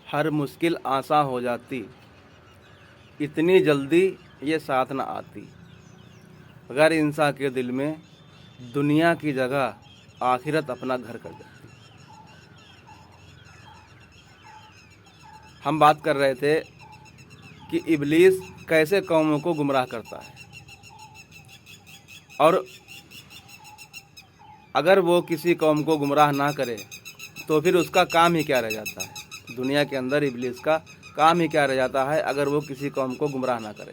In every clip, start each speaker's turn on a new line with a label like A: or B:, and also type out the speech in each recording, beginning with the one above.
A: ہر مشکل آساں ہو جاتی، اتنی جلدی یہ ساتھ نہ آتی۔ غیر انسان کے دل میں دنیا کی جگہ آخرت اپنا گھر کر جاتی۔ ہم بات کر رہے تھے کہ ابلیس کیسے قوموں کو گمراہ کرتا ہے، اور اگر وہ کسی قوم کو گمراہ نہ کرے تو پھر اس کا کام ہی کیا رہ جاتا ہے؟ دنیا کے اندر ابلیس کا کام ہی کیا رہ جاتا ہے اگر وہ کسی قوم کو گمراہ نہ کرے؟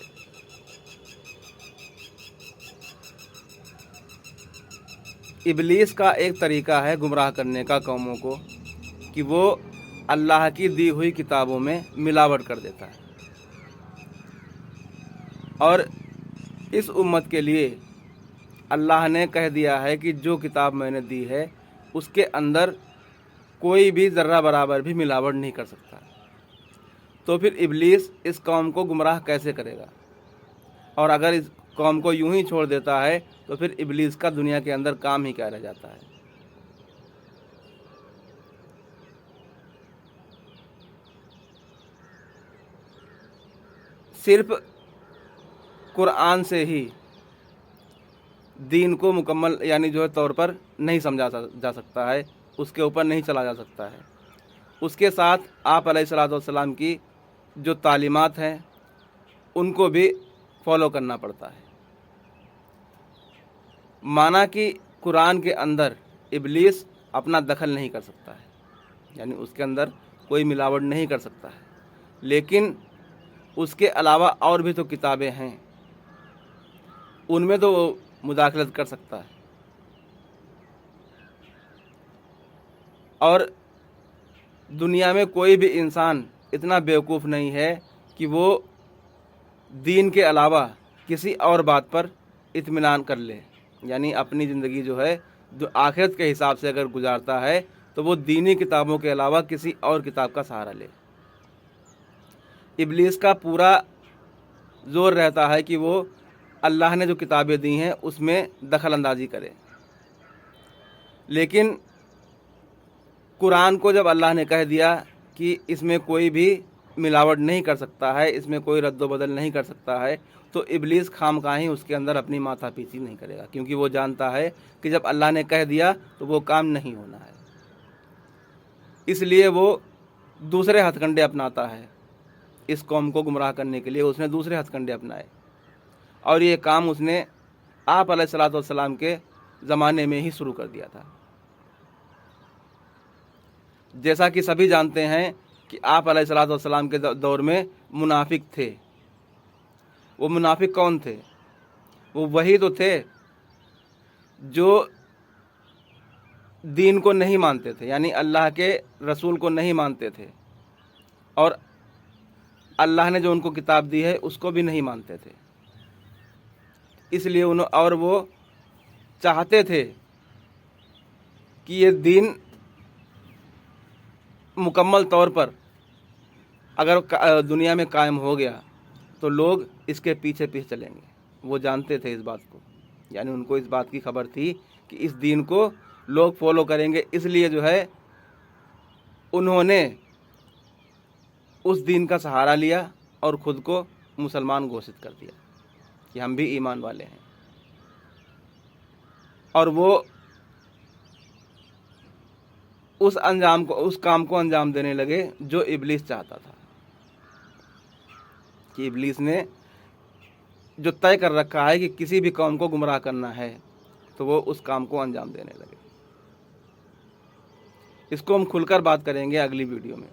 A: ابلیس کا ایک طریقہ ہے گمراہ کرنے کا قوموں کو کہ وہ اللہ کی دی ہوئی کتابوں میں ملاوٹ کر دیتا ہے، اور اس امت کے لیے اللہ نے کہہ دیا ہے کہ جو کتاب میں نے دی ہے اس کے اندر کوئی بھی ذرہ برابر بھی ملاوٹ نہیں کر سکتا۔ تو پھر ابلیس اس قوم کو گمراہ کیسے کرے گا؟ اور اگر اس قوم کو یوں ہی چھوڑ دیتا ہے تو پھر ابلیس کا دنیا کے اندر کام ہی کیا رہ جاتا ہے؟ صرف قرآن سے ہی دین کو مکمل طور پر نہیں سمجھا جا سکتا ہے، اس کے اوپر نہیں چلا جا سکتا ہے۔ اس کے ساتھ آپ علیہ الصلوۃ والسلام کی جو تعلیمات ہیں ان کو بھی فالو کرنا پڑتا ہے۔ مانا کہ قرآن کے اندر ابلیس اپنا دخل نہیں کر سکتا ہے، اس کے اندر کوئی ملاوٹ نہیں کر سکتا ہے، لیکن اس کے علاوہ اور بھی تو کتابیں ہیں، ان میں تو وہ مداخلت کر سکتا ہے۔ اور دنیا میں کوئی بھی انسان اتنا بیوقوف نہیں ہے کہ وہ دین کے علاوہ کسی اور بات پر اطمینان کر لے، اپنی زندگی جو آخرت کے حساب سے اگر گزارتا ہے تو وہ دینی کتابوں کے علاوہ کسی اور کتاب کا سہارا لے۔ ابلیس کا پورا زور رہتا ہے کہ وہ اللہ نے جو کتابیں دی ہیں اس میں دخل اندازی کرے، لیکن قرآن کو جب اللہ نے کہہ دیا کہ اس میں کوئی بھی ملاوٹ نہیں کر سکتا ہے، اس میں کوئی رد و بدل نہیں کر سکتا ہے، تو ابلیس خام خواہ ہی اس کے اندر اپنی ماتھا پیسی نہیں کرے گا، کیونکہ وہ جانتا ہے کہ جب اللہ نے کہہ دیا تو وہ کام نہیں ہونا ہے۔ اس لیے وہ دوسرے ہتھ کنڈے اپناتا ہے، اس قوم کو گمراہ کرنے کے لیے اس نے دوسرے ہتھ کنڈے اپنائے، اور یہ کام اس نے آپ علیہ الصلوۃ والسلام کے زمانے میں ہی شروع کر دیا تھا۔ جیسا کہ سبھی جانتے ہیں کہ آپ علیہ الصلوۃ والسلام کے دور میں منافق تھے۔ وہ منافق کون تھے؟ وہ وہی تو تھے جو دین کو نہیں مانتے تھے، اللہ کے رسول کو نہیں مانتے تھے، اور اللہ نے جو ان کو کتاب دی ہے اس کو بھی نہیں مانتے تھے۔ اس لیے وہ چاہتے تھے کہ یہ دین مکمل طور پر اگر دنیا میں قائم ہو گیا تو لوگ اس کے پیچھے چلیں گے۔ وہ جانتے تھے اس بات کو، ان کو اس بات کی خبر تھی کہ اس دین کو لوگ فالو کریں گے، اس لیے انہوں نے اس دین کا سہارا لیا اور خود کو مسلمان گھوشت کر دیا کہ ہم بھی ایمان والے ہیں، اور وہ اس کام کو انجام دینے لگے جو ابلیس چاہتا تھا، کہ ابلیس نے جو طے کر رکھا ہے کہ کسی بھی قوم کو گمراہ کرنا ہے تو وہ اس کام کو انجام دینے لگے۔ اس کو ہم کھل کر بات کریں گے اگلی ویڈیو میں۔